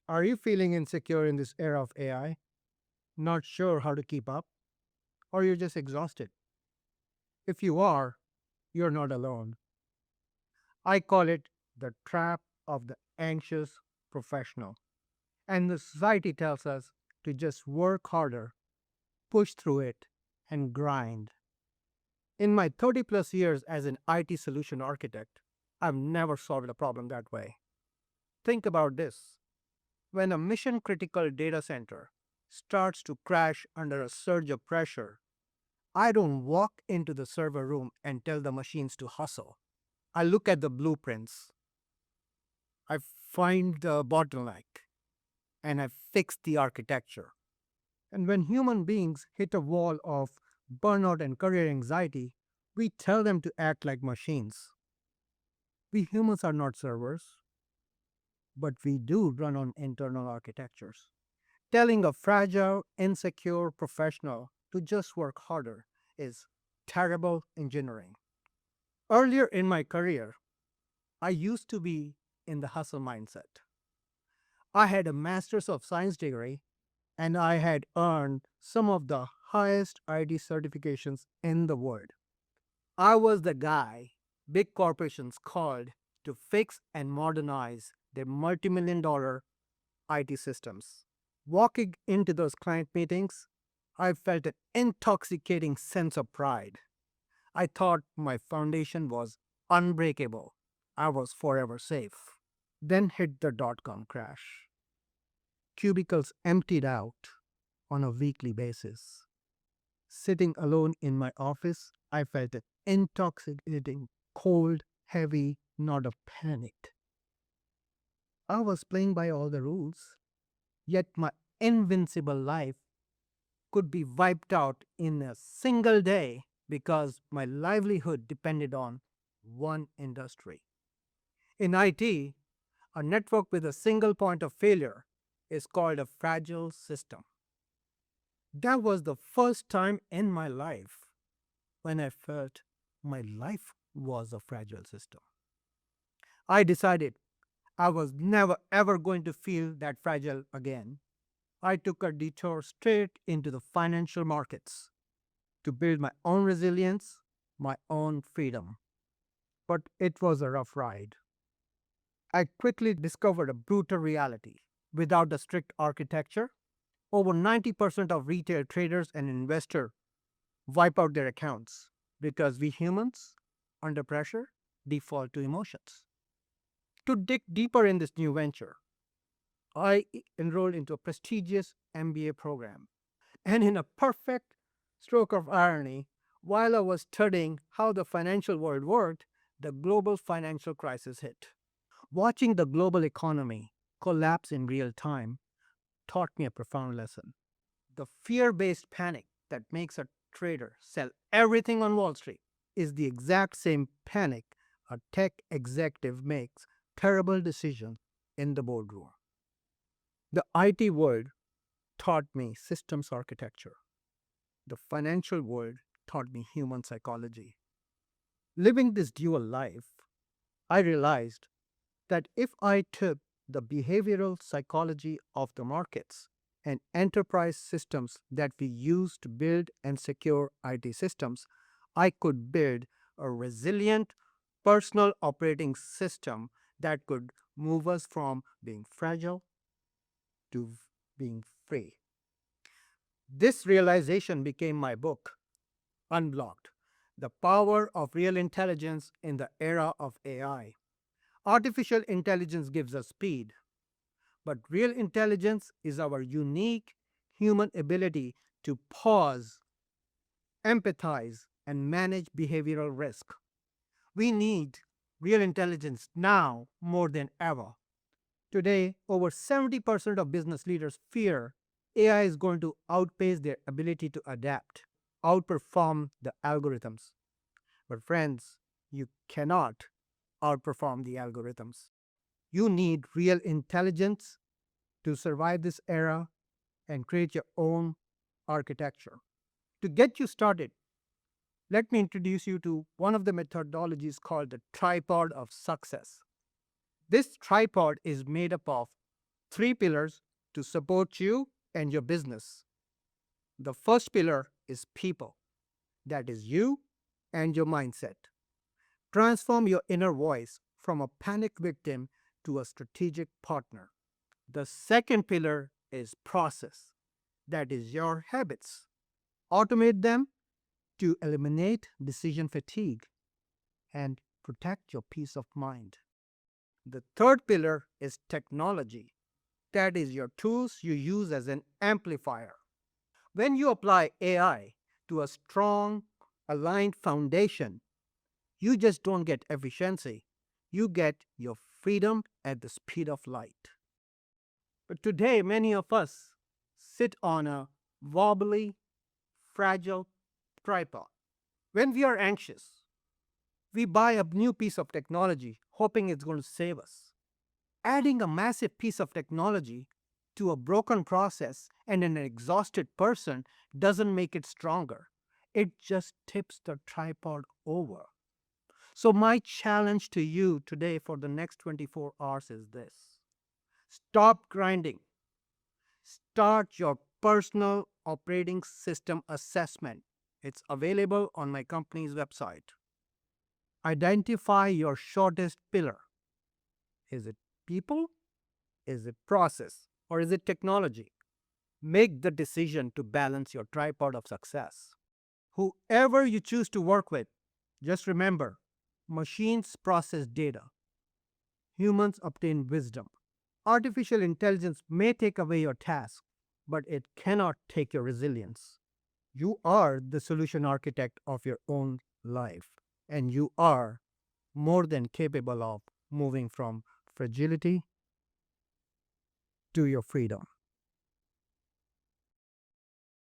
Are you feeling insecure in this era of AI? Not sure how to keep up? Or you're just exhausted? If you are, you're not alone. I call it the trap of the anxious professional. And the society tells us to just work harder, push through it, and grind. In my 30 plus years as an IT solution architect, I've never solved a problem that way. Think about this. When a mission critical data center starts to crash under a surge of pressure, I don't walk into the server room and tell the machines to hustle. I look at the blueprints, I find the bottleneck, and I fix the architecture. And when human beings hit a wall of burnout and career anxiety, we tell them to act like machines. We humans are not servers, but we do run on internal architectures. Telling a fragile, insecure professional to just work harder is terrible engineering. Earlier in my career, I used to be in the hustle mindset. I had a master's of science degree and I had earned some of the highest ID certifications in the world. I was the guy big corporations called to fix and modernize their multi-million dollar IT systems. Walking into those client meetings, I felt an intoxicating sense of pride. I thought my foundation was unbreakable. I was forever safe. Then hit the dot com crash. Cubicles emptied out on a weekly basis. Sitting alone in my office, I felt an intoxicating, cold, heavy knot of panic. I was playing by all the rules, yet my invincible life could be wiped out in a single day because my livelihood depended on one industry. In IT, a network with a single point of failure is called a fragile system. That was the first time in my life when I felt my life was a fragile system. I decided I was never ever going to feel that fragile again. I took a detour straight into the financial markets to build my own resilience, my own freedom. But it was a rough ride. I quickly discovered a brutal reality. Without a strict architecture, over 90% of retail traders and investors wipe out their accounts because we humans, under pressure, default to emotions. To dig deeper in this new venture, I enrolled into a prestigious MBA program. And in a perfect stroke of irony, while I was studying how the financial world worked, the global financial crisis hit. Watching the global economy collapse in real time taught me a profound lesson. The fear based panic that makes a trader sell everything on Wall Street is the exact same panic a tech executive makes terrible decisions in the boardroom. The IT world taught me systems architecture. The financial world taught me human psychology. Living this dual life, I realized that if I took the behavioral psychology of the markets and enterprise systems that we use to build and secure IT systems, I could build a resilient personal operating system that could move us from being fragile to being free. This realization became my book, Unblocked: The Power of Real Intelligence in the Era of AI. Artificial intelligence gives us speed, but real intelligence is our unique human ability to pause, empathize, and manage behavioral risk. We need real intelligence now more than ever. Today, over 70% of business leaders fear AI is going to outpace their ability to adapt, outperform the algorithms. But, friends, you cannot outperform the algorithms. You need real intelligence to survive this era and create your own architecture. To get you started, let me introduce you to one of the methodologies called the tripod of success. This tripod is made up of Three pillars to support you and your business. The first pillar is people, that is you and your mindset. Transform your inner voice from a panic victim to a strategic partner. The second pillar is process, that is your habits. Automate them to eliminate decision fatigue and protect your peace of mind. The third pillar is technology, that is your tools you use as an amplifier. When you apply AI to a strong, aligned foundation, you just don't get efficiency, you get your freedom at the speed of light. But today, many of us sit on a wobbly, fragile tripod. When we are anxious, we buy a new piece of technology hoping it's going to save us. Adding a massive piece of technology to a broken process and an exhausted person doesn't make it stronger. It just tips the tripod over. So, my challenge to you today for the next 24 hours is this: stop grinding. Start your personal operating system assessment. It's available on my company's website. Identify your shortest pillar. Is it people? Is it process? Or is it technology? Make the decision to balance your tripod of success. Whoever you choose to work with, just remember, machines process data, humans obtain wisdom. Artificial intelligence may take away your task, but it cannot take your resilience. You are the solution architect of your own life, and you are more than capable of moving from fragility to your freedom.